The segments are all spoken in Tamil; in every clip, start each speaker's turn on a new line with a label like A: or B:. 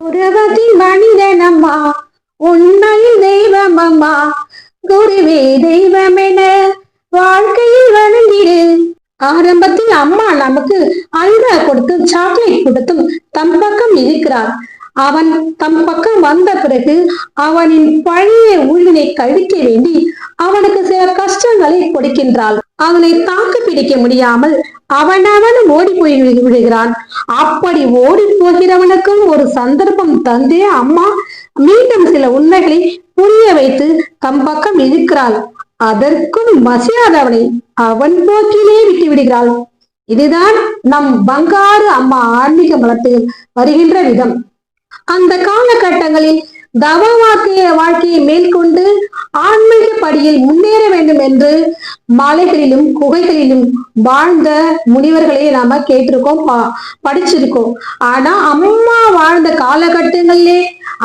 A: உறவதி மனிதனம்மா, உண்மையில் தெய்வமம்மா, குருவே தெய்வமென வாழ்க்கையில் வணங்கிடு. ஆரம்பத்தில் அம்மா நமக்கு அல்வா கொடுத்து சாக்லேட் கொடுத்தும் தம் பக்கம் இருக்கிறார். அவன் தம் பக்கம் வந்த பிறகு அவனின் பழைய ஊழினை கழிக்க வேண்டி அவனுக்கு சில கஷ்டங்களை கொடுக்கின்றாள். அவனை தாக்கு பிடிக்க முடியாமல் அவனவனும் ஓடி போய் விடுகிறான். அப்படி ஓடி போகிறவனுக்கும் ஒரு சந்தர்ப்பம் தந்தே அம்மா மீண்டும் சில உண்மைகளை புரிய வைத்து தம் பக்கம் இருக்கிறாள். அதற்கும் மசியாதவனை அவன் போக்கிலே விட்டு விடுகிறாள். இதுதான் நம் பங்காரு அம்மா ஆன்மீக மலத்தில் வருகின்ற விதம். அந்த காலகட்டங்களில் தவ வாழ்க்கையை மேற்கொண்டு ஆன்மீக படியில் முன்னேற வேண்டும் என்று மலைகளிலும் குகைகளிலும் வாழ்ந்த முனிவர்களே நாம கேட்டிருக்கோம், படிச்சிருக்கோம். ஆனா அம்மா வாழ்ந்த காலகட்டங்களிலே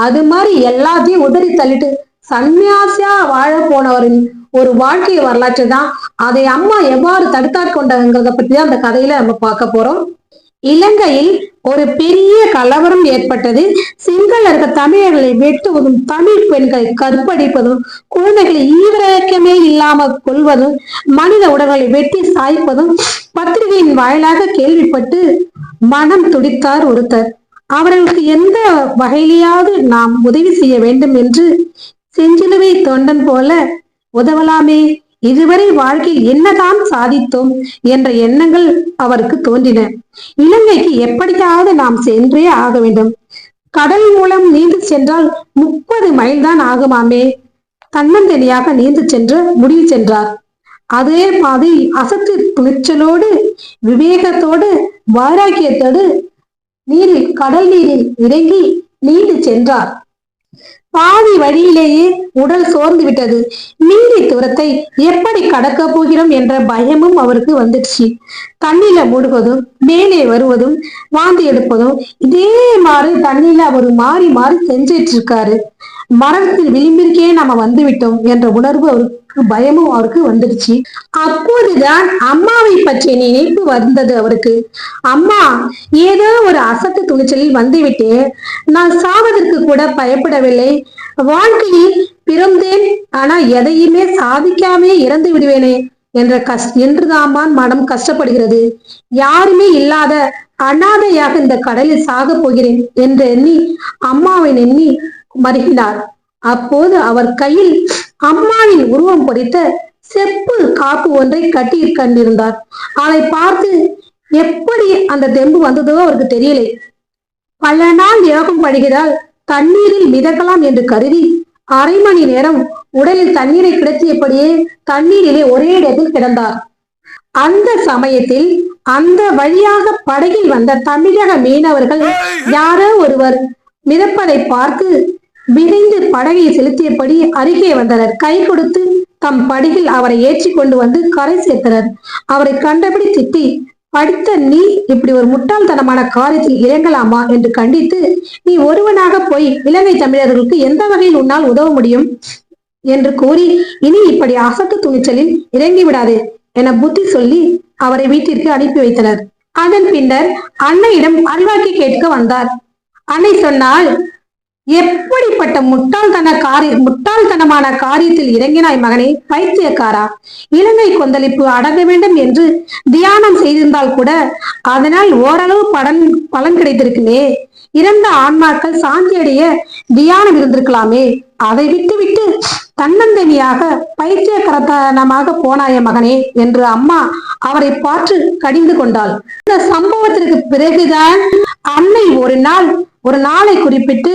A: அது மாதிரி எல்லாத்தையும் உதறி தள்ளிட்டு சன்னியாசியா வாழ போனவரின் ஒரு வாழ்க்கை வரலாற்று தான். அதை அம்மா எவ்வாறு தடுத்தாட்கொண்டங்கிறத பத்தி தான் அந்த கதையில நம்ம பார்க்க போறோம். இலங்கையில் ஒரு பெரிய கலவரம் ஏற்பட்டது. சிங்களர்கள் தமிழர்களை வெட்டுவதும், தமிழ் பெண்களை கற்பழிப்பதும், குழந்தைகளை ஈவிரக்கமே இல்லாமல் கொள்வதும், மனித உடல்களை வெட்டி சாய்ப்பதும் பத்திரிகையின் வாயிலாக கேள்விப்பட்டு மனம் துடித்தார் ஒருத்தர். அவர்களுக்கு எந்த வகையிலேயாவது நாம் உதவி செய்ய வேண்டும் என்று செஞ்சிலுவை தொண்டன் போல உதவலாமே, இதுவரை வாழ்க்கையில் என்னதான் சாதித்தோம் என்ற எண்ணங்கள் அவருக்கு தோன்றின. இலங்கைக்கு எப்படியாவது நாம் சென்றே ஆக வேண்டும். கடல் மூலம் நீந்து சென்றால் 30 மைல் தான் ஆகுமாமே. தன்னந்தனியாக நீந்து சென்று முடிவு சென்றார். அதே மாதிரி அசத்து துணிச்சலோடு, விவேகத்தோடு, வைராக்கியத்தோடு கடல் நீரில் இறங்கி நீந்து சென்றார். பாதி வழியிலேயே உடல் சோர்ந்து விட்டது. நீண்ட தூரத்தை எப்படி கடக்க போகிறோம் என்ற பயமும் அவருக்கு வந்துடுச்சு. தண்ணியில மூடுவதும், மேலே வருவதும், வாந்தி எடுப்பதும், இதே மாதிரி தண்ணியில அவர் மாறி மாறி செஞ்சிட்டு இருக்காரு. மரணத்தின் விளிம்பிற்கே நாம வந்து விட்டோம் என்ற உணர்வு அவருக்கு, பயமும் அவருக்கு வந்துடுச்சு. அப்போதுதான் அம்மாவை பற்றிய நினைப்பு வந்தது அவருக்கு. அம்மா, ஏதோ ஒரு அசத்து துணிச்சலில் வந்துவிட்டு நான் சாவதற்கு கூட பயப்படவில்லை. வாழ்க்கையில் பிறந்தேன், ஆனா எதையுமே சாதிக்காமே இறந்து விடுவேனே என்றுதான் மனம் கஷ்டப்படுகிறது. யாருமே இல்லாத அனாதையாக இந்த கடலில் சாக போகிறேன் என்று எண்ணி அம்மாவை எண்ணி மருகினார். அப்போது அவர் கையில் அம்மாவின் உருவம் பொறித்த செப்பு காப்பு ஒன்றை கட்டி கண்டிருந்தார். அதை பார்த்து எப்படி அந்த தெம்பு வந்ததோ அவருக்கு தெரியலை. பல நாள் யோகம் படுகிறால் தண்ணீரில் மிதக்கலாம் என்று கருதி 1/2 மணி நேரம் உடலில் தண்ணீரை கிடத்தியபடியே தண்ணீரிலே ஒரே இடத்தில் கிடந்தார். அந்த சமயத்தில் அந்த வழியாக படகில் வந்த தமிழக மீனவர்கள் யாரோ ஒருவர் மிதப்பதை பார்த்து விரைந்து படகை செலுத்தியபடி அருகே வந்தனர். கை கொடுத்து தம் படகில் அவரை ஏற்றி கொண்டு வந்து கரை சேர்த்தனர். அவரை கண்டபடி திட்டி, படித்த நீ இப்படி ஒரு முட்டாள்தனமான காரியத்தில் இறங்கலாமா என்று கண்டித்து, நீ ஒருவனாக போய் இலங்கை தமிழர்களுக்கு எந்த வகையில் உன்னால் உதவ முடியும் என்று கூறி, இனி இப்படி அசத்து துணிச்சலில் இறங்கி விடாதே என புத்தி சொல்லி அவரை வீட்டிற்கு அனுப்பி வைத்தனர். அதன் பின்னர் அன்னையிடம் அல்வாக்கி கேட்க வந்தார். அன்னை சொன்னால், எப்படிப்பட்ட முட்டாள்தனமான காரியத்தில் இறங்கினாய் மகனே, பைத்தியக்காரா! இலங்கை கொந்தளிப்பு அடங்க வேண்டும் என்று தியானம் செய்திருந்தால் கூட அதனால் ஓரளவு பலன் கிடைத்திருக்குமே. இறந்த ஆன்மாக்கள் சாந்தி அடைய தியானம் இருந்திருக்கலாமே. அதை விட்டுவிட்டு தன்னந்தனியாக பைத்தியக்காரத்தனமாக போனாய மகனே என்று அம்மா அவரை பார்த்து கடிந்து கொண்டாள். இந்த சம்பவத்திற்கு பிறகுதான் அன்னை ஒரு நாளை குறிப்பிட்டு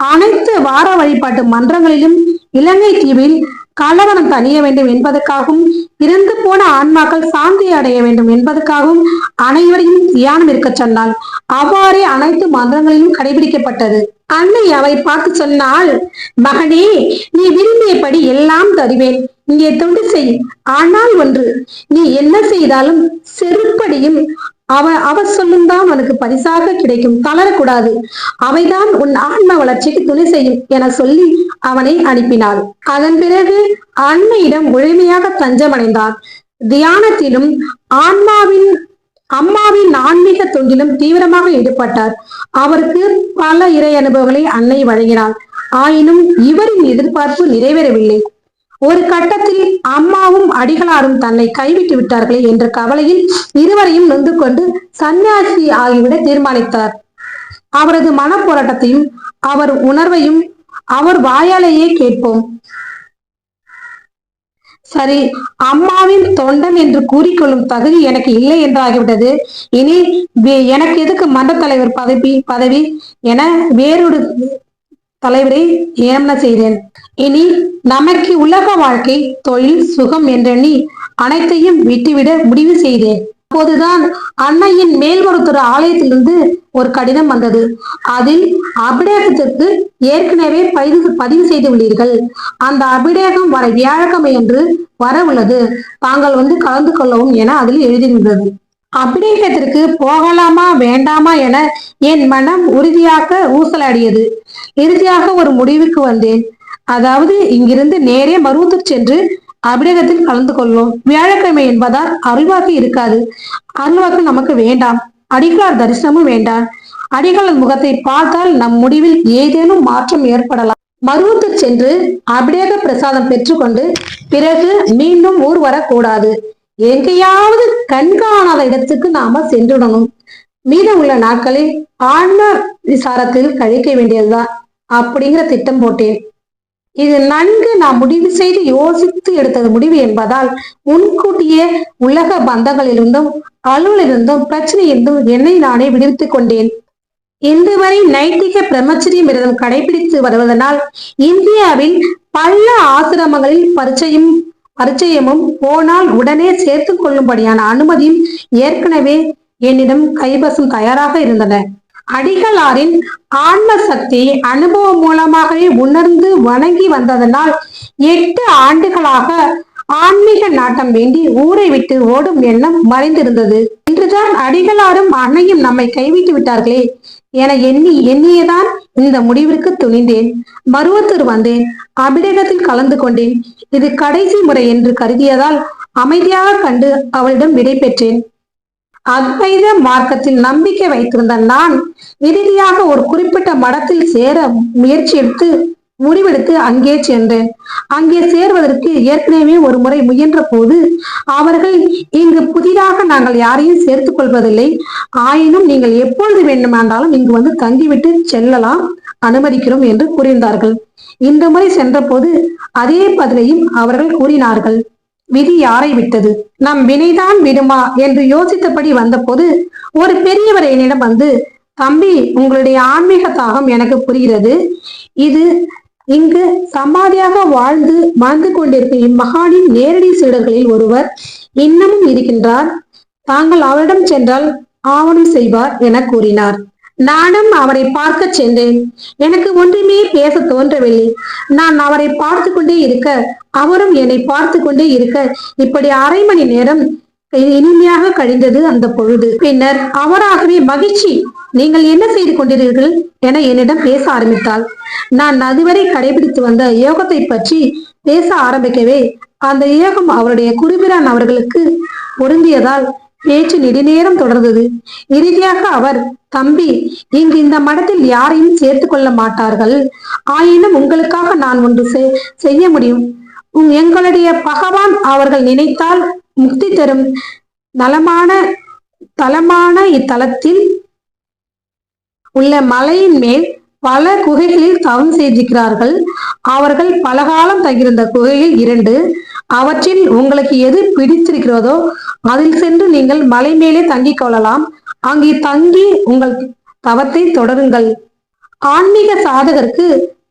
A: அனைத்து வார வழிபாட்டு மன்றங்களிலும் இலங்கை தீவில் கலவரம் தணிய வேண்டும் என்பதற்காகவும், இறந்து போன ஆன்மாக்கள் சாந்தி அடைய வேண்டும் என்பதற்காகவும் அனைவரையும் தியானம் இருக்க சொன்னாள். அவ்வாறே அனைத்து மன்றங்களிலும் கடைபிடிக்கப்பட்டது. அன்னை அவை பார்த்து சொன்னால், மகனே, நீ விரும்பியபடி எல்லாம் தருவேன், இங்கே தொண்டு செய். ஆனால் ஒன்று, நீ என்ன செய்தாலும் செருப்படியும் அவ சொல்லும் தான் உனக்கு பரிசாக கிடைக்கும், தளரக்கூடாது. அவைதான் உன் ஆன்ம வளர்ச்சிக்கு துணை செய்யும் என சொல்லி அவனை அனுப்பினாள். அதன் பிறகு அன்னையிடம் முழுமையாக தஞ்சமடைந்தான். தியானத்திலும் ஆன்மாவின் அம்மாவின் ஆன்மீக தொண்டிலும் தீவிரமாக ஈடுபட்டார். அவருக்கு பல இறை அனுபவங்களை அன்னை வழங்கினார். ஆயினும் இவரின் எதிர்பார்ப்பு நிறைவேறவில்லை. ஒரு கட்டத்தில் அம்மாவும் அடிகளாரும் தன்னை கைவிட்டு விட்டார்களே என்ற கவலையில் இருவரையும் நொந்து கொண்டு சன்னியாசி ஆகிவிட தீர்மானித்தார். அவரது மனப்போராட்டத்தையும் அவர் உணர்வையும் அவர் வாயாலேயே கேட்போம். சரி, அம்மாவின் தொண்டன் என்று கூறிக்கொள்ளும் தகுதி எனக்கு இல்லை என்றாகிவிட்டது. இனி எனக்கு எதுக்கு மன்ற தலைவர் பதவி என வேறொரு தலைவரை ஏமன செய்தேன். இனி நமக்கு உலக வாழ்க்கை, தொழில், சுகம் என்றெண்ணி அனைத்தையும் விட்டுவிட முடிவு செய்தேன். அப்போதுதான் அன்னையின் மேல்மருத்துவ ஆலயத்திலிருந்து ஒரு கடிதம் வந்தது. அதில் அபிடேகத்திற்கு ஏற்கனவே பதிவு செய்து உள்ளீர்கள். அந்த அபிடேகம் வர வியாழக்கிழமை என்று வர உள்ளது. தாங்கள் வந்து கலந்து கொள்ளவும் என அதில் எழுதியிருந்தது. அபிடேகத்திற்கு போகலாமா வேண்டாமா என என் மனம் உறுதியாக ஊசலாடியது. இறுதியாக ஒரு முடிவுக்கு வந்தேன். அதாவது இங்கிருந்து நேரே மருவத்தூர் சென்று அபிடேகத்தில் கலந்து கொள்வோம். வியாழக்கிழமை என்பதால் அருள்வாக்கு இருக்காது. அருள்வாக்கு நமக்கு வேண்டாம். அடிகளார் தரிசனமும் வேண்டாம். அடிகளார் முகத்தை பார்த்தால் நம் முடிவில் ஏதேனும் மாற்றம் ஏற்படலாம். மருவத்தூர் சென்று அபிடேக பிரசாதம் பெற்றுக்கொண்டு பிறகு மீண்டும் ஊர் வரக்கூடாது. எங்கேயாவது கண்காணாத இடத்துக்கு நாம சென்றுடணும். மீதம் உள்ள நாட்களில் ஆன்ம விசாரத்தில் கழிக்க வேண்டியதுதான் அப்படிங்கிற திட்டம் போட்டேன். இது நன்கு நான் முடிவு செய்து யோசித்து எடுத்தது முடிவு என்பதால் முன்கூட்டியே உலக பந்தங்களிலிருந்தும் அலுவலிருந்தும் பிரச்சனையிருந்தும் என்னை நானே விடுவித்துக் கொண்டேன். இன்று வரை நைட்டிக பிரம்மச்சரியம் விரதம் கடைபிடித்து வருவதனால் இந்தியாவில் பல ஆசிரமங்களில் பரிச்சயமும் போனால் உடனே சேர்த்து கொள்ளும்படியான அனுமதியும் ஏற்கனவே என்னிடம் கைவசம் தயாராக இருந்தன. அடிகளாரின் ஆன்ம சக்தியை அனுபவம் மூலமாகவே உணர்ந்து வணங்கி வந்ததனால் 8 ஆண்டுகளாக ஆன்மீக நாட்டம் வேண்டி ஊரை விட்டு ஓடும் எண்ணம் மறைந்திருந்தது. இன்றுதான் அடிகளாரும் அன்னையும் நம்மை கைவிட்டு விட்டார்களே என எண்ணியதான் இந்த முடிவிற்கு துணிந்தேன். மருவத்தூர் வந்தேன். அபிடேகத்தில் கலந்து கொண்டேன். இது கடைசி முறை என்று கருதியதால் அமைதியாக கண்டு அவளிடம் விடை பெற்றேன். அத்வைத மார்க்கத்தில் நம்பிக்கை வைத்திருந்த நான் இறுதியாக ஒரு குறிப்பிட்ட மடத்தில் சேர முடிவெடுத்து அங்கே சென்றேன். அங்கே சேர்வதற்கு ஏற்கனவே ஒரு முறை முயன்ற போது அவர்கள் இங்கு புதிதாக நாங்கள் யாரையும் சேர்த்துக் கொள்வதில்லை. ஆயினும் நீங்கள் எப்பொழுது வேண்டுமானாலும் இங்கு வந்து தங்கிவிட்டு செல்லலாம், அனுமதிக்கிறோம் என்று கூறியிருந்தார்கள். இந்த முறை சென்ற போது அதே பதிலையும் அவர்கள் கூறினார்கள். விதி யாரை விட்டது? நம் வினைதான் விடுமா என்று யோசித்தபடி வந்தபோது ஒரு பெரியவர் என்னிடம் வந்து, தம்பி, உங்களுடைய ஆன்மீக தாகம் எனக்கு புரிகிறது. இது இங்கு சமாதியாக வாழ்ந்து கொண்டிருக்கும் இம்மகானின் நேரடி சீடர்களில் ஒருவர் இன்னமும் இருக்கின்றார். தாங்கள் அவரிடம் சென்றால் ஆவணம் செய்வார் என கூறினார். நானும் அவரை பார்க்க சென்றேன். எனக்கு ஒன்றுமே பேச தோன்றவில்லை. நான் அவரை பார்த்து கொண்டே இருக்க, அவரும் என்னை பார்த்து கொண்டே இருக்க, இப்படி அரை மணி நேரம் இனிமையாக கழிந்தது அந்த பொழுது. பின்னர் அவராகவே, மகிழ்ச்சி, நீங்கள் என்ன செய்து கொண்டீர்கள் என என்னிடம் பேச ஆரம்பித்தாள். நான் அதுவரை கடைபிடித்து வந்த யோகத்தை பற்றி பேச ஆரம்பிக்கவே அந்த யோகம் அவருடைய குருபிரான் அவர்களுக்கு பொருந்தியதால் பேச்சு நெடுநேரம் தொடர்ந்தது. இறுதியாக அவர், தம்பி, இங்கு இந்த மடத்தில் யாரையும் சேர்த்து கொள்ள மாட்டார்கள். ஆயினும் உங்களுக்காக நான் ஒன்று செய்ய முடியும். எங்களுடைய பகவான் அவர்கள் நினைத்தால் முக்தி தரும் தலமான இத்தலத்தில் உள்ள மலையின் மேல் பல குகைகளில் தவம் செய்திருக்கிறார்கள். அவர்கள் பலகாலம் தங்கியிருந்த குகையில் 2. அவற்றில் உங்களுக்கு எது பிடித்திருக்கிறதோ அதில் சென்று நீங்கள் மலை மேலே தங்கிக் கொள்ளலாம். அங்கே தங்கி உங்கள் தவத்தை தொடருங்கள். ஆன்மீக சாதகருக்கு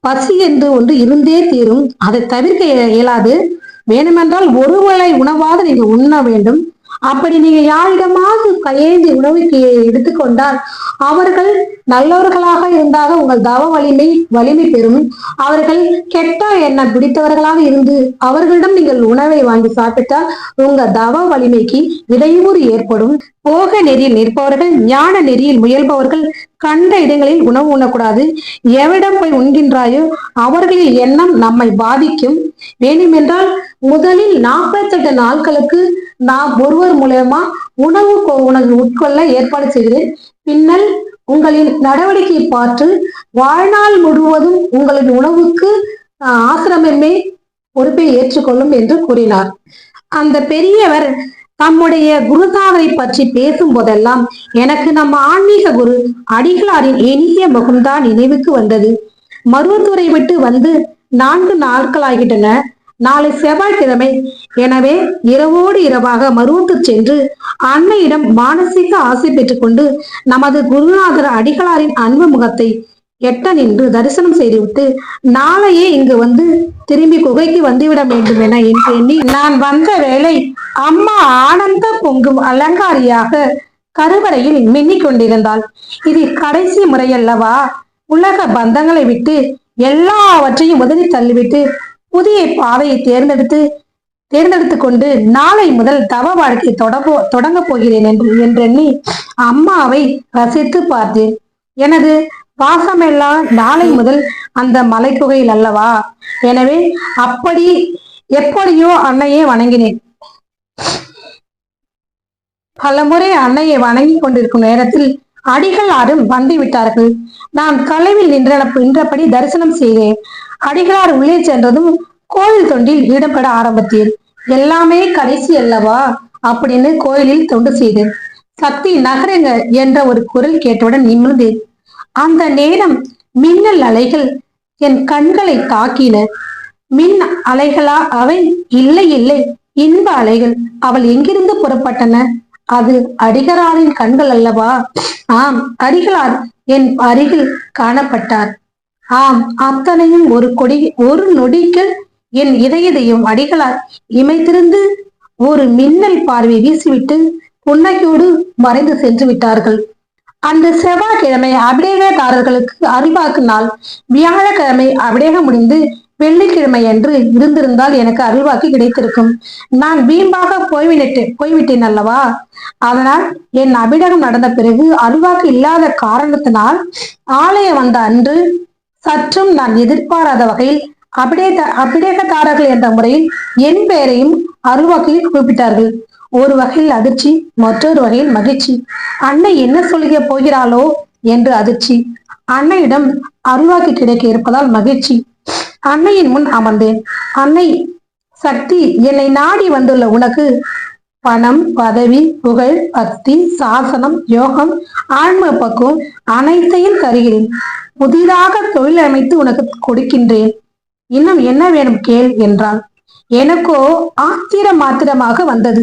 A: பசி என்று ஒன்று இருந்தே தீரும். அதை தவிர்க்க இயலாது. வேணுமென்றால் ஒரு வேளை உணவாவது நீங்கள் உண்ண வேண்டும். அப்படி நீங்க யாரிடமாவது கையேந்தி உணவுக்கு எடுத்துக்கொண்டால் அவர்கள் நல்லவர்களாக இருந்தாக உங்கள் தவ வலிமை பெறும். அவர்கள் கெட்ட எண்ணம் பிடித்தவர்களாக இருந்து அவர்களிடம் நீங்கள் உணவை வாங்கி சாப்பிட்டால் உங்க தவ வலிமைக்கு இடையூறு ஏற்படும். போக நெறியில் நிற்பவர்கள், ஞான நெறியில் முயல்பவர்கள் கண்ட இடங்களில் உணவு உண்ணக்கூடாது. எவரிடம் போய் உண்கின்றாயோ அவர்களின் எண்ணம் நம்மை பாதிக்கும். வேண்டுமென்றால் முதலில் 48 நாட்களுக்கு நாம் ஒருவர் மூலமா உணவு உட்கொள்ள ஏற்பாடு செய்கிறேன். பின்னல் உங்களின் நடவடிக்கை பார்த்து வாழ்நாள் முழுவதும் உங்களின் உணவுக்கு ஆசிரமமே பொறுப்பை ஏற்றுக்கொள்ளும் என்று கூறினார். அந்த பெரியவர் தம்முடைய குருநாதரை பற்றி பேசும் போதெல்லாம் எனக்கு நம்ம ஆன்மீக குரு அடிகளாரின் இனிய முகம்தான் நினைவுக்கு வந்தது. மருவத்தூரை விட்டு வந்து 4 நாட்களாகிட்டன. நாளை செவ்வாய்க்கிழமை. எனவே இரவோடு இரவாக மருவத்தூர் சென்று அன்னையிடம் மானசீக ஆசை பெற்றுக்கொண்டு நமது குருநாதர் அடிகளாரின் அன்பு முகத்தை எட்ட நின்று தரிசனம் செய்துவிட்டு நாளையே இங்கு வந்து திரும்பி குகைக்கு வந்துவிட வேண்டும் என எண்ணி நான் வந்த வேளை அம்மா ஆனந்த பொங்கும் அலங்காரியாக கருவறையில் மின்னிக் கொண்டிருந்தாள். இது கடைசி முறையல்லவா? உலக பந்தங்களை விட்டு எல்லாவற்றையும் உதறி தள்ளிவிட்டு புதிய பாதையை தேர்ந்தெடுத்து கொண்டு நாளை முதல் தவ வாழ்க்கை தொடங்க போகிறேன் என்றெண்ணி அம்மாவை ரசித்து பார்த்தேன். எனது வாசமெல்லாம் நாளை முதல் அந்த மலைக்குகையில் அல்லவா? எனவே எப்படியோ அன்னையை வணங்கினேன். பலமுறை அன்னையை வணங்கி கொண்டிருக்கும் நேரத்தில் அடிகளாரும் வந்து விட்டார்கள். நான் கலைவில் நின்றபடி தரிசனம் செய்தேன். அடிகளார் உள்ளே சென்றதும் கோயில் தொண்டில் ஈடுபட ஆரம்பித்தேன். எல்லாமே கடைசி அல்லவா அப்படின்னு கோயிலில் தொண்டு செய்தேன். சக்தி நகருங்க என்ற ஒரு குரல் கேட்டவுடன் நிமிர்ந்தேன். அந்த நேரம் மின்னல் அலைகள் என் கண்களை தாக்கின. மின் அலைகளா அவை? இல்லை இல்லை, இன்ப அலைகள். அவள் எங்கிருந்து புறப்பட்டன? அது அடிகளாரின் கண்கள் அல்லவா? ஆம், அடிகளார் என் அருகில் காணப்பட்டார். ஆம், அத்தனையும் ஒரு நொடிகள் என் இதயத்தையும் அடிகளார் இமைத்திருந்து ஒரு மின்னல் பார்வை வீசிவிட்டு புன்னகையோடு மறைந்து சென்று விட்டார்கள். அந்த செவ்வாய்க்கிழமை அபிடேகதாரர்களுக்கு அருள்வாக்கு நாள். வியாழக்கிழமை அபிடேகம் முடிந்து வெள்ளிக்கிழமை என்று இருந்திருந்தால் எனக்கு அருள்வாக்கு கிடைத்திருக்கும். நான் வீம்பாக போய்விட்டேன் அல்லவா? அதனால் என் அபிடேகம் நடந்த பிறகு அருள்வாக்கு இல்லாத காரணத்தினால் ஆலயம் வந்த அன்று சற்றும் நான் எதிர்பாராத வகையில் அபிடேகதாரர்கள் என்ற முறையில் என் பெயரையும் அருள்வாக்கில் குறிப்பிட்டார்கள். ஒரு வகையில் அதிர்ச்சி, மற்றொரு வகையில் மகிழ்ச்சி. அன்னை என்ன சொல்ல போகிறாளோ என்று அதிர்ச்சி. அன்னையிடம் அருள்வாக்கு கிடைக்க இருப்பதால் மகிழ்ச்சி. அன்னையின் முன் அமர்ந்தேன். அன்னை சக்தி, என்னை நாடி வந்துள்ள உனக்கு பணம், பதவி, புகழ், பக்தி, சாசனம், யோகம், ஆன்ம பக்குவம் அனைத்தையும் தருகிறேன். புதிதாக தொழில் அமைத்து உனக்கு கொடுக்கின்றேன். இன்னும் என்ன வேணும் கேள் என்றாள். எனக்கோ ஆத்திரமாக வந்தது.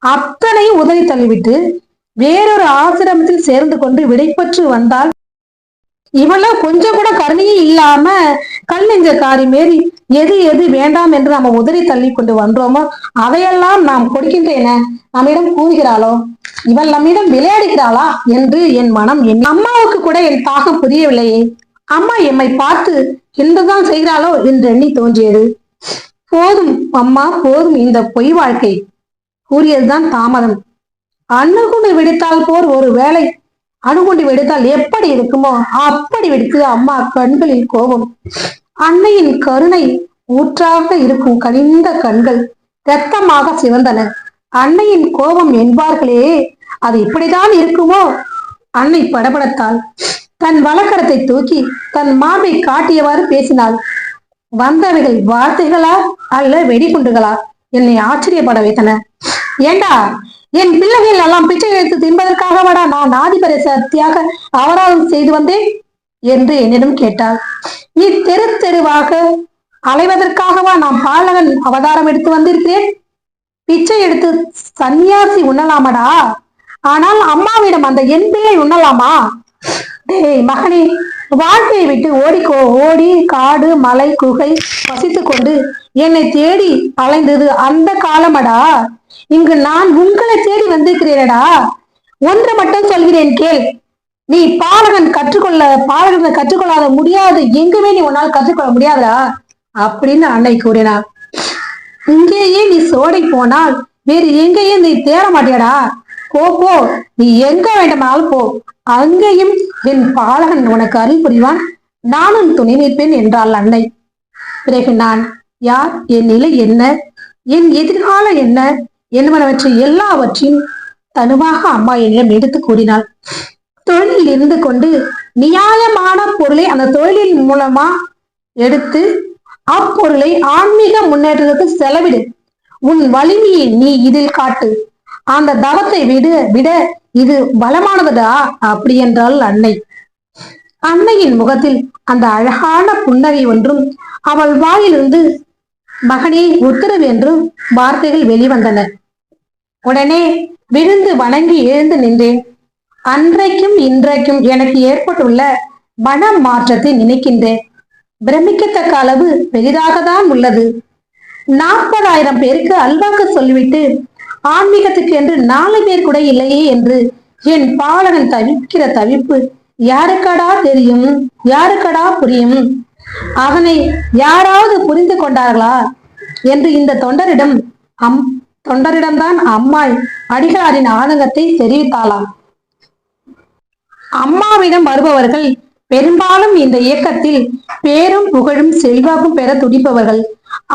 A: அத்தனை உதவி தள்ளிவிட்டு வேறொரு ஆசிரமத்தில் சேர்ந்து கொண்டு விடைபெற்று வந்தால் இவெல்லாம் கொஞ்சம் கூட கருணையே இல்லாம கல் நெஞ்சக்காரி மாரி எது வேண்டாம் என்று நம்ம உதறி தள்ளி கொண்டு வந்தோமோ அதையெல்லாம் நாம் கொடுக்கின்றேன நம்மிடம் கூறுகிறாளோ, இவள் நம்மிடம் விளையாடுகிறாளா என்று என் மனம் எண்ணி அம்மாவுக்கு கூட என் தாகம் புரியவில்லையே. அம்மா எம்மை பார்த்து என்னதான் செய்கிறாளோ என்று எண்ணி தோன்றியது. போதும் அம்மா, போதும் இந்த பொய் வாழ்க்கை கூறியதுதான் தாமதம். அணுகுண்டு வெடித்தால் போர் ஒரு வேளை அணுகுண்டு வெடித்தால் எப்படி இருக்குமோ அப்படி வெடித்து அம்மா கண்களில் கோபம். அன்னையின் கருணை ஊற்றாக இருக்கும் கனிந்த கண்கள் இரத்தமாக சிவந்தன. அன்னையின் கோபம் என்பார்களே, அது இப்படிதான் இருக்குமோ? அன்னை படபடத்தாள். தன் வலக்கரத்தை தூக்கி தன் மார்பை காட்டியவாறு பேசினாள். வந்தவைகள் வார்த்தைகளா அல்ல வெடிகுண்டுகளா? என்னை ஆச்சரியப்பட வைத்தன. ஏண்டா, என் பிள்ளைகள் எல்லாம் பிச்சை எடுத்து தின்பதற்காகவாடா நான் ஆதிபரை சக்தியாக அவராதம் செய்து வந்தேன் என்று என்னிடம் கேட்டாள். நீ தெருவாக அலைவதற்காகவா நான் பாலகன் அவதாரம் எடுத்து வந்திருக்கிறேன்? பிச்சை எடுத்து சன்னியாசி உண்ணலாமடா, ஆனால் அம்மாவிடம் அந்த என் பிள்ளை உண்ணலாமா? டேய் மகனே, வாழ்க்கையை விட்டு ஓடிக்கோ. ஓடி காடு மலை குகை வசித்து கொண்டு என்னை தேடி அலைந்தது அந்த காலமடா. இங்கு நான் உங்களை தேடி வந்திருக்கிறேனடா. ஒன்று மட்டும் சொல்கிறேன் கேள். நீ பாலகனை கற்றுக்கொள்ளாத முடியாது, எங்குமே நீ உன்னால் கற்றுக்கொள்ள முடியாதா அப்படின்னு அன்னை கூறினார். இங்கேயே நீ சோடை போனால் வேறு எங்கேயும் நீ தேர மாட்டியடா. போ, நீ எங்க வேண்டுமானாலும் போ. அங்கேயும் என் பாலகன் உனக்கு அருள் புரிவான், நானும் துணை நிற்பேன் என்றாள் அன்னை. பிறகு நான் யார், என் நிலை என்ன, என் எதிர்காலம் என்ன என்பனவற்றை எல்லாவற்றையும் தனுவாக அம்மா என்னிடம் எடுத்து கூறினாள். தொழிலில் இருந்து கொண்டு நியாயமான பொருளை அந்த தொழிலின் மூலமா எடுத்து அப்பொருளை ஆன்மீக முன்னேற்றத்துக்கு செலவிடு. உன் வலிமையை நீ இதில் காட்டு. அந்த தவத்தை விட இது பலமானதுடா அப்படி என்றாள் அன்னை. அன்னையின் முகத்தில் அந்த அழகான புன்னகை ஒன்றும் அவள் வாயிலிருந்து மகனே உத்தரவு என்றும் வார்த்தைகள் வெளிவந்தன. உடனே விழுந்து வணங்கி எழுந்து நின்றேன். அன்றைக்கும் இன்றைக்கும் எனக்கு ஏற்பட்டுள்ள மன மாற்றத்தை நினைக்கின்றேன். பிரமிக்கத்தக்க அளவு பெரிதாக தான் உள்ளது. 40,000 பேருக்கு அல்வாக்கு சொல்லிவிட்டு ஆன்மீகத்துக்கு என்று 4 பேர் கூட இல்லையே என்று என் பாலகன் தவிக்கிற தவிப்பு யாருக்கடா தெரியும், யாருக்கடா புரியும்? அவனை யாராவது புரிந்து கொண்டார்களா என்று இந்த தொண்டரிடம்தான் அம்மாள் அடிகளாரின் ஆதங்கத்தை தெரிவித்தாளாம். அம்மாவிடம் வருபவர்கள் பெரும்பாலும் இந்த இயக்கத்தில் பேரும் புகழும் செல்வாக்கும் பெற துடிப்பவர்கள்.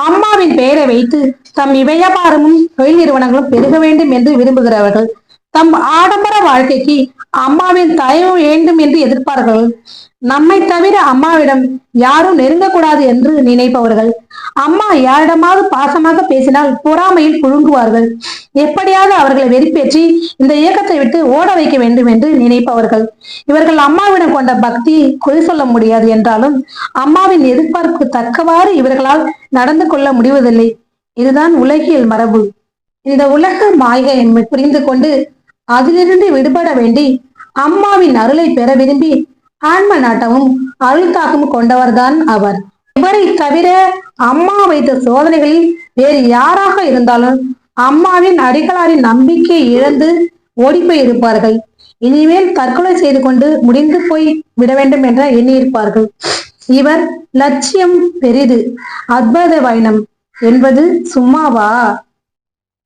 A: அம்மாவின் பெயரை வைத்து தம் வியாபாரமும் தொழில் நிறுவனங்களும் பெருக வேண்டும் என்று விரும்புகிறவர்கள். தம் ஆடம்பர வாழ்க்கைக்கு அம்மாவின் தயவு வேண்டும் என்று எதிர்ப்பார்கள். நம்மை தவிர அம்மாவிடம் யாரும் நெருங்கக்கூடாது என்று நினைப்பவர்கள். அம்மா யாரிடமாவது பாசமாக பேசினால் பொறாமையில் புழுங்குவார்கள். எப்படியாவது அவர்களை வெறுப்பேற்றி இந்த இயக்கத்தை விட்டு ஓட வைக்க வேண்டும் என்று நினைப்பவர்கள். இவர்கள் அம்மாவிடம் கொண்ட பக்தி குறி சொல்ல முடியாது என்றாலும் அம்மாவின் எதிர்பார்ப்பு தக்கவாறு இவர்களால் நடந்து கொள்ள முடிவதில்லை. இதுதான் உலகியல் மரபு. இந்த உலக மாயை புரிந்து கொண்டு அதிலிருந்து விடுபட வேண்டி அம்மாவின் அருளை பெற விரும்பி ஆன்ம நாட்டமும் அருள் தாக்கமும் கொண்டவர்தான் அவர். இவரை தவிர அம்மா வைத்த சோதனைகளில் வேறு யாராக இருந்தாலும் அம்மாவின் அடிகளாரின் நம்பிக்கை இழந்து ஓடிப்போய் இருப்பார்கள். இனிமேல் தற்கொலை செய்து கொண்டு முடிந்து போய் விட வேண்டும் என்ற எண்ணியிருப்பார்கள். இவர் லட்சியம் பெரிது, அத்புத வைணம் என்பது சும்மாவா?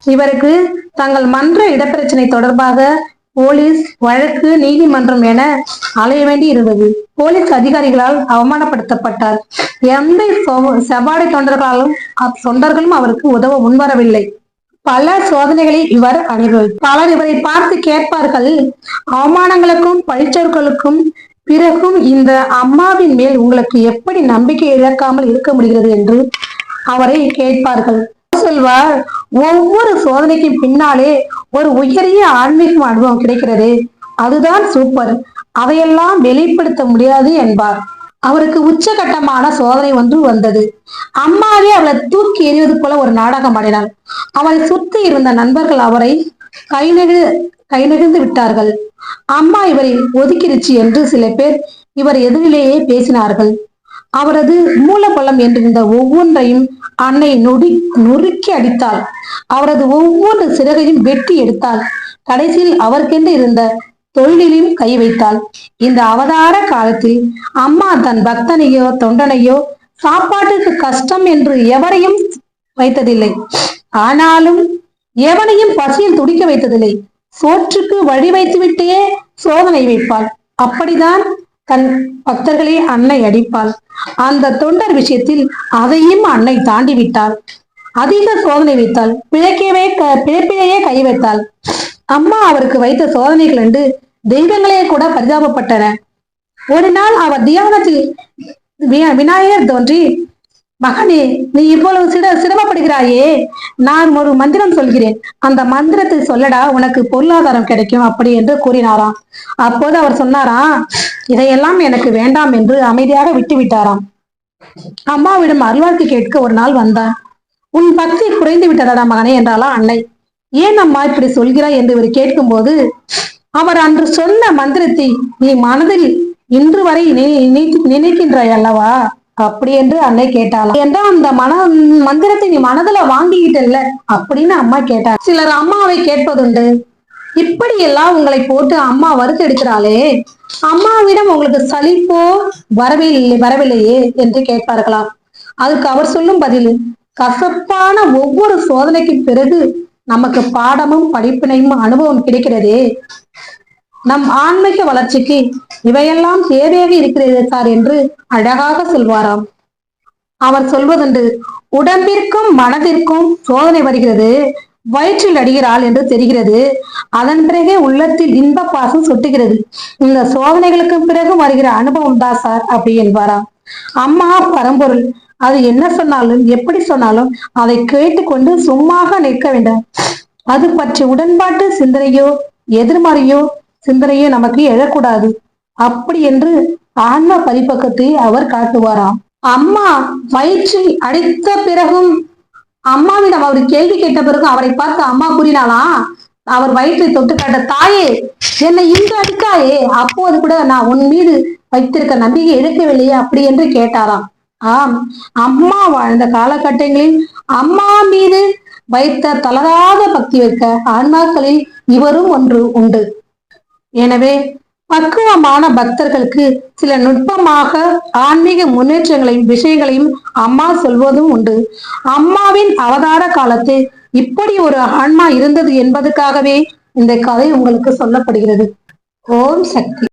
A: இவருக்கு தங்கள் மன்ற இடப்பிரச்சனை தொடர்பாக போலீஸ் வழக்கு, நீதிமன்றம் என அலைய வேண்டி இருந்தது. போலீஸ் அதிகாரிகளால் அவமானப்படுத்தப்பட்டார். எந்த செவ்வாடை தொண்டர்களும் அவருக்கு உதவ முன்வரவில்லை. பல சோதனைகளை இவர் அனுபவித்தார். பலர் இவரை பார்த்து கேட்பார்கள், அவமானங்களுக்கும் பழிச்சொற்களுக்கும் பிறகும் இந்த அம்மாவின் மேல் உங்களுக்கு எப்படி நம்பிக்கை இழக்காமல் இருக்க முடிகிறது என்று அவரை கேட்பார்கள். சொல்வார், ஒவ்வொரு சோதனைக்கும் பின்னாலே ஒரு உயரிய ஆன்மீக அனுபவம் கிடைக்கிறது, அதுதான் சூப்பர், அதையெல்லாம் வெளிப்படுத்த முடியாது என்பார். அவருக்கு உச்சகட்டமான சோதனை ஒன்று வந்தது. அம்மாவே அவளை தூக்கி எறிவது போல ஒரு நாடகம் ஆடினார். அவரை சுற்றி இருந்த நண்பர்கள் அவரை கைநெகிழ்ந்து விட்டார்கள். அம்மா இவரை ஒதுக்கிடுச்சு என்று சில பேர் இவர் எதிரிலேயே பேசினார்கள். அவரது மூலபலம் என்றிருந்த ஒவ்வொன்றையும் அன்னை நொறுக்கி அடித்தாள். அவரது ஒவ்வொரு சிறகையும் வெட்டி எடுத்தாள். கடைசியில் அவருக்கென்று இருந்த தொழிலையும் கை வைத்தாள். இந்த அவதார காலத்தில் அம்மா தன் பக்தனையோ தொண்டனையோ சாப்பாட்டுக்கு கஷ்டம் என்று எவரையும் வைத்ததில்லை. ஆனாலும் எவனையும் பசியில் துடிக்க வைத்ததில்லை. சோற்றுக்கு வழி வைத்துவிட்டே சோதனை வைப்பாள். அப்படிதான் தன் பக்தர்களே அன்னை அடிப்பாள். அந்த தொண்டர் விஷயத்தில் அதையும் அன்னை தாண்டி விட்டாள். அதிக சோதனை வைத்தாள். பிழைப்பிலேயே கை வைத்தாள். அம்மா அவருக்கு வைத்த சோதனைகள் என்று தெய்வங்களே கூட பரிதாபப்பட்டன. ஒரு நாள் அவர் தியானத்தில் விநாயகர் தோன்றி, மகனே, நீ இவ்வளவு சிரமப்படுகிறாயே, நான் ஒரு மந்திரம் சொல்கிறேன், அந்த மந்திரத்தை சொல்லடா, உனக்கு பொருளாதாரம் கிடைக்கும் அப்படி என்று கூறினாராம். அப்போது அவர் சொன்னாராம், இதையெல்லாம் எனக்கு வேண்டாம் என்று அமைதியாக விட்டு விட்டாராம். அம்மாவிடம் அருள்வாக்கு கேட்க ஒரு நாள் வந்தார். உன் பக்தி குறைந்து விட்டதடா மகனே என்றாளா அன்னை. ஏன் அம்மா இப்படி சொல்கிறாய் என்று இவர் கேட்கும் போது, அவர் அன்று சொன்ன மந்திரத்தை நீ மனதில் இன்று வரை நினைக்கின்றாய் அல்லவா அப்படி என்று அன்னை கேட்டாளா. என்றால் அந்த மந்திரத்தை நீ மனதுல வாங்கிக்கிட்டல்ல அப்படின்னு அம்மா கேட்டார். சிலர் அம்மாவை கேட்பதுண்டு, இப்படி எல்லாம் உங்களை போட்டு அம்மா வறுத்து எடுக்கிறாளே, அம்மாவிடம் உங்களுக்கு சலிப்போ வரவில்லையே என்று கேட்பார்களாம். அதுக்கு அவர் சொல்லும் பதில், கசப்பான ஒவ்வொரு சோதனைக்கு பிறகு நமக்கு பாடமும் படிப்பினையும் அனுபவம் கிடைக்கிறதே, நம் ஆன்மீக வளர்ச்சிக்கு இவையெல்லாம் தேவையாக இருக்கிறது சார் என்று அழகாக சொல்வாராம். அவர் சொல்வதுண்டு, உடம்பிற்கும் மனதிற்கும் சோதனை வருகிறது, வயிற்றில் அடிகிறாள் என்று தெரிகிறது, அதன் பிறகே உள்ளத்தில் இன்ப பாசம் சொட்டுகிறது. இந்த சோதனைகளுக்கு பிறகு வருகிற அனுபவம் தான் சார் அப்படி என்பாராம். அம்மா பரம்பொருள், அது என்ன சொன்னாலும் எப்படி சொன்னாலும் அதை கேட்டுக்கொண்டு சும்மாக நிற்க வேண்டாம். அது பற்றி உடன்பாட்டு சிந்தனையோ எதிர்மறையோ சிந்தனையோ நமக்கு எழக்கூடாது. அப்படி என்று ஆன்ம பரிபக்கத்தை அவர் காட்டுவாராம். அம்மா வயிற்றில் அடித்த பிறகும், அம்மாவிடம் அவர் கேள்வி கேட்ட பிறகும் அவரை பார்த்து அம்மா கூறினாலாம், அவர் வயிற்றை தொட்டு காட்ட, தாயே என்னை இன்று அடிக்காயே, அப்போது கூட நான் உன் மீது வைத்திருக்க நம்பிக்கை இழக்கவில்லையே அப்படி என்று கேட்டாராம். ஆம், அம்மா வாழ்ந்த காலகட்டங்களில் அம்மா மீது வைத்த தளராத பக்தி வைக்க ஆன்மாக்களில் இவரும் ஒன்று உண்டு. எனவே பக்குவமான பக்தர்களுக்கு சில நுட்பமாக ஆன்மீக முன்னேற்றங்களையும் விஷயங்களையும் அம்மா சொல்வதும் உண்டு. அம்மாவின் அவதார காலத்தில் இப்படி ஒரு ஆன்மா இருந்தது என்பதற்காகவே இந்த கதை உங்களுக்கு சொல்லப்படுகிறது. ஓம் சக்தி.